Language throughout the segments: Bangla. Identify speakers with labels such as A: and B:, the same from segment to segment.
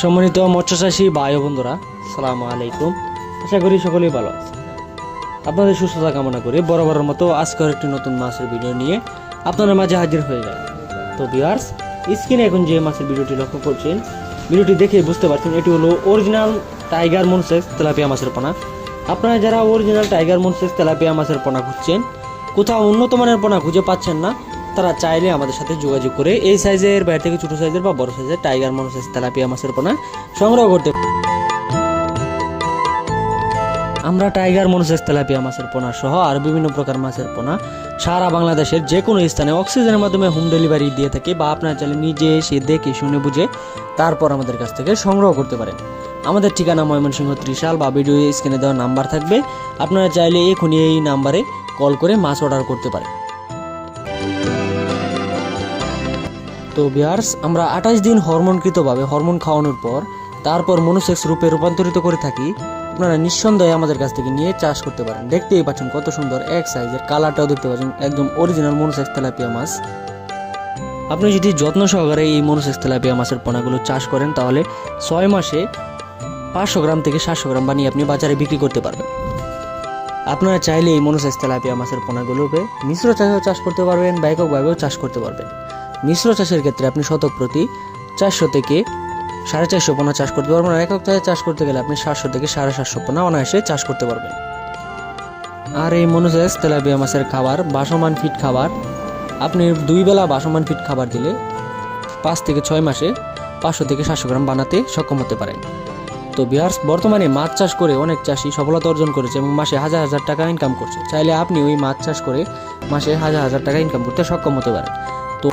A: সম্মানিত মৎস্যচাষী ভাই ও বন্ধুরা, আসসালামু আলাইকুম। আশা করি সকলেই ভালো আছে। আপনাদের সুস্থতা কামনা করি বরাবরের মতো আজকের একটি নতুন মাছের ভিডিও নিয়ে আপনাদের মাঝে হাজির হয়ে গেল। তো ভিউয়ার্স, স্ক্রিনে এখন যে মাছের ভিডিওটি লক্ষ্য করছেন, ভিডিওটি দেখে বুঝতে পারছেন এটি হলো অরিজিনাল টাইগার মনসেস তেলাপিয়া মাছের পোনা। আপনারা যারা অরিজিনাল টাইগার মনসেস তেলাপিয়া মাছের পোনা খুঁজছেন, কোথাও উন্নত মানের পোনা খুঁজে পাচ্ছেন না, তারা চাইলে আমাদের সাথে যোগাযোগ করে এই সাইজের বাইরে থেকে ছোট সাইজের বা বড় সাইজের টাইগার মনসেস তেলাপিয়া মাছের পোনা সংগ্রহ করতে। আমরা টাইগার মনসেস তেলাপিয়া মাছের পোনা সহ আর বিভিন্ন প্রকার মাছের পোনা সারা বাংলাদেশের যে কোনো স্থানে অক্সিজেনের মাধ্যমে হোম ডেলিভারি দিয়ে থাকি, বা আপনারা চাইলে নিজে এসে দেখে শুনে বুঝে তারপর আমাদের কাছ থেকে সংগ্রহ করতে পারেন। আমাদের ঠিকানা ময়মনসিংহ ত্রিশাল, বা ভিডিও স্ক্রিনে দেওয়া নাম্বার থাকবে, আপনারা চাইলে এখনই এই নাম্বারে কল করে মাছ অর্ডার করতে পারেন। তো ভিউয়ার্স, আমরা 28 দিন হরমোনকৃতভাবে হরমোন খাওয়ানোর পর তারপর মনোসেক্স রূপে রূপান্তরিত করে থাকি। আপনারা নিঃসন্দেহে আমাদের কাছ থেকে নিয়ে চাষ করতে পারেন। দেখতেই পাচ্ছেন কত সুন্দর এক সাইজের, কালারটাও দেখতে পাচ্ছেন একদম অরিজিনাল মনোসেক্স তেলাপিয়া মাছ। আপনি যদি যত্ন সহকারে এই মনোসেক্স তেলাপিয়া মাছের পোনাগুলো চাষ করেন, তাহলে 6 মাসে 500 গ্রাম থেকে 700 গ্রাম বানিয়ে আপনি বাজারে বিক্রি করতে পারবেন। আপনারা চাইলে এই মনোসেক্স তেলাপিয়া মাছের পোনাগুলোকে মিশ্র চাষেও চাষ করতে পারবেন, বা এককভাবেও চাষ করতে পারবেন। মিশ্র চাষের ক্ষেত্রে আপনি শতক প্রতি 400 থেকে 450 পোনা চাষ করতে পারবেন। আর একক চাষে চাষ করতে গেলে আপনি 700 থেকে 750 পোনা অনায়াসে চাষ করতে পারবেন। আর এই মনোসেক্স তেলাপিয়া মাছের খাবার বাসমান ফিট খাবার, আপনি 2 বেলা বাসমান ফিট খাবার দিলে 5 থেকে 6 মাসে 500 থেকে 700 গ্রাম বানাতে সক্ষম হতে পারেন। তো ভিউয়ার্স, বর্তমানে মাছ চাষ করে অনেক চাষি সফলতা অর্জন করেছে এবং মাসে হাজার হাজার টাকা ইনকাম করছে। চাইলে আপনি ওই মাছ চাষ করে মাসে হাজার হাজার টাকা ইনকাম করতে সক্ষম হতে পারেন। তো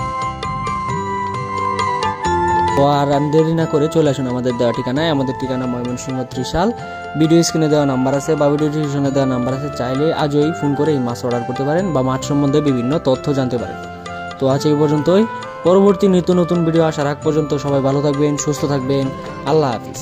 A: আর দেরি না করে চলে আসুন আমাদের দেওয়া ঠিকানায়। আমাদের ঠিকানা ময়মনসিংহ ত্রিশাল, ভিডিও স্ক্রিনে দেওয়া নাম্বার আছে বা ভিডিও ডিসক্রিপশনে দেওয়া নাম্বার আছে। চাইলে আজই ফোন করে এই মাছ অর্ডার করতে পারেন বা মাছ সম্বন্ধে বিভিন্ন তথ্য জানতে পারেন। তো আজ এই পর্যন্তই। পরবর্তী নিত্য নতুন ভিডিও আসার আগ পর্যন্ত সবাই ভালো থাকবেন, সুস্থ থাকবেন। আল্লাহ হাফিজ।